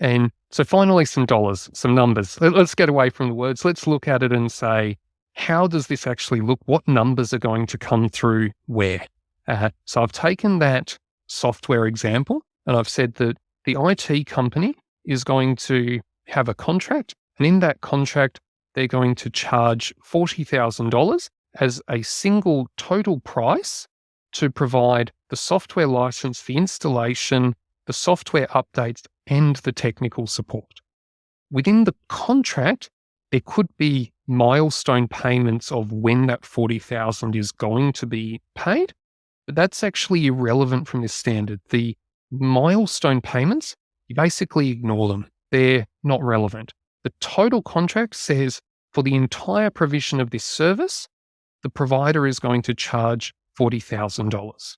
And so finally, some dollars, some numbers. Let's get away from the words. Let's look at it and say, how does this actually look? What numbers are going to come through where? So I've taken that software example and I've said that the IT company is going to have a contract, and in that contract, they're going to charge $40,000 as a single total price to provide the software license, the installation, the software updates, and the technical support. Within the contract, there could be milestone payments of when that $40,000 is going to be paid, but that's actually irrelevant from this standard. The milestone payments, you basically ignore them. They're not relevant. The total contract says for the entire provision of this service, the provider is going to charge $40,000.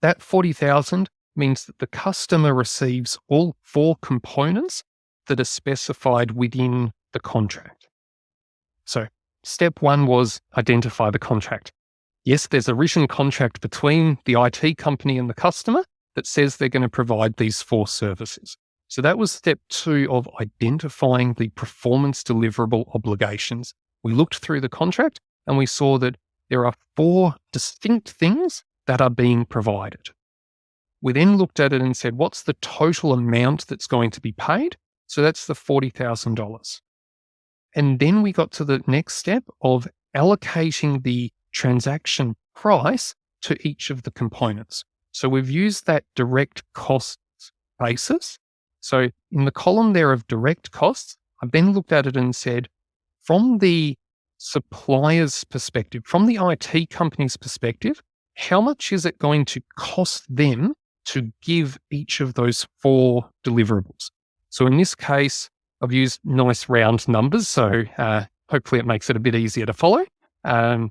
That $40,000 means that the customer receives all 4 components that are specified within the contract. So step 1 was identify the contract. Yes, there's a written contract between the IT company and the customer that says they're going to provide these 4 services. So that was step 2 of identifying the performance deliverable obligations. We looked through the contract and we saw that there are 4 distinct things that are being provided. We then looked at it and said, what's the total amount that's going to be paid? So that's the $40,000. And then we got to the next step of allocating the transaction price to each of the components. So we've used that direct costs basis. So in the column there of direct costs, I've then looked at it and said, from the supplier's perspective, from the IT company's perspective, how much is it going to cost them to give each of those 4 deliverables? So in this case, I've used nice round numbers, so hopefully it makes it a bit easier to follow. The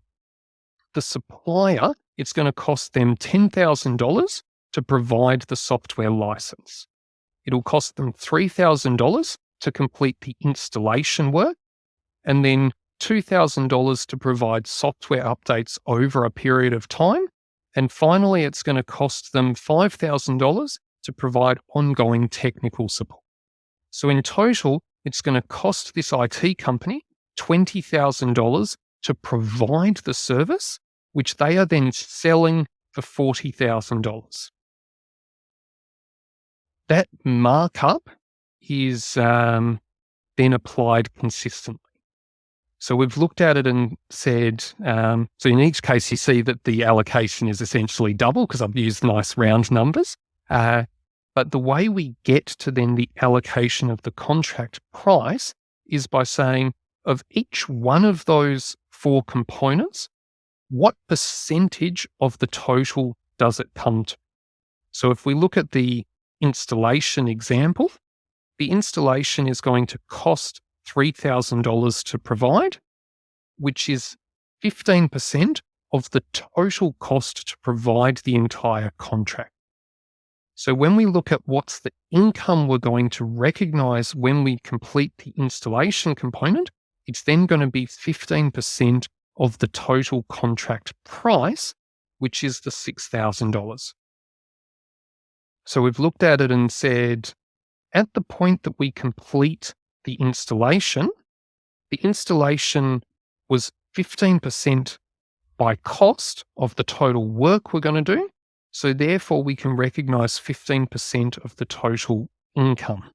supplier, it's going to cost them $10,000 to provide the software license. It'll cost them $3,000 to complete the installation work, and then $2,000 to provide software updates over a period of time. And finally, it's going to cost them $5,000 to provide ongoing technical support. So in total, it's going to cost this IT company $20,000 to provide the service, which they are then selling for $40,000. That markup is then applied consistently. So we've looked at it and said, so in each case, you see that the allocation is essentially double because I've used nice round numbers. But the way we get to then the allocation of the contract price is by saying of each one of those 4 components, what percentage of the total does it come to? So if we look at the installation example, the installation is going to cost $3,000 to provide, which is 15% of the total cost to provide the entire contract. So when we look at what's the income we're going to recognize when we complete the installation component, it's then going to be 15% of the total contract price, which is the $6,000. So we've looked at it and said, at the point that we complete the installation was 15% by cost of the total work we're going to do. So therefore, we can recognize 15% of the total income.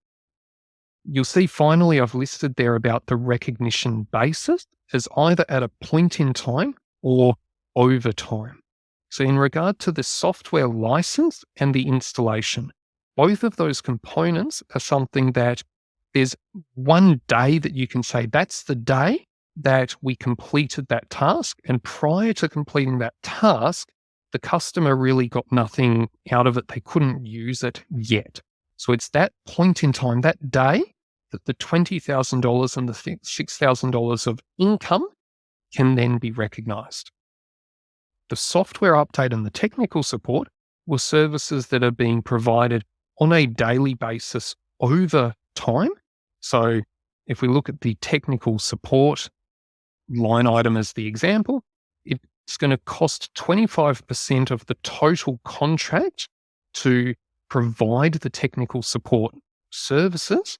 You'll see finally, I've listed there about the recognition basis as either at a point in time or over time. So in regard to the software license and the installation, both of those components are something that there's one day that you can say that's the day that we completed that task. And prior to completing that task, the customer really got nothing out of it. They couldn't use it yet. So it's that point in time, that day, that the $20,000 and the $6,000 of income can then be recognized. The software update and the technical support were services that are being provided on a daily basis over time. So if we look at the technical support line item as the example, it's going to cost 25% of the total contract to provide the technical support services.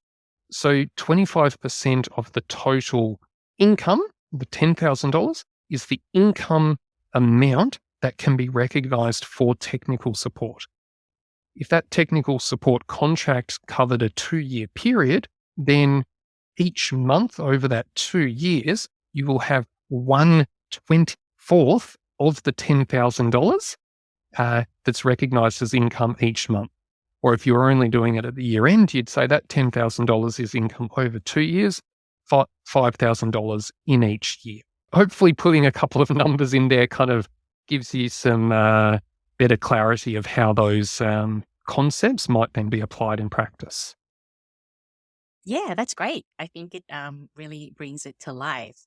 So 25% of the total income, the $10,000, is the income amount that can be recognized for technical support. If that technical support contract covered a 2-year period, then each month over that 2 years, you will have 1/24th of the $10,000 that's recognized as income each month. Or if you're only doing it at the year end, you'd say that $10,000 is income over 2 years, $5,000 in each year. Hopefully putting a couple of numbers in there kind of gives you some better clarity of how those concepts might then be applied in practice. Yeah, that's great. I think it really brings it to life.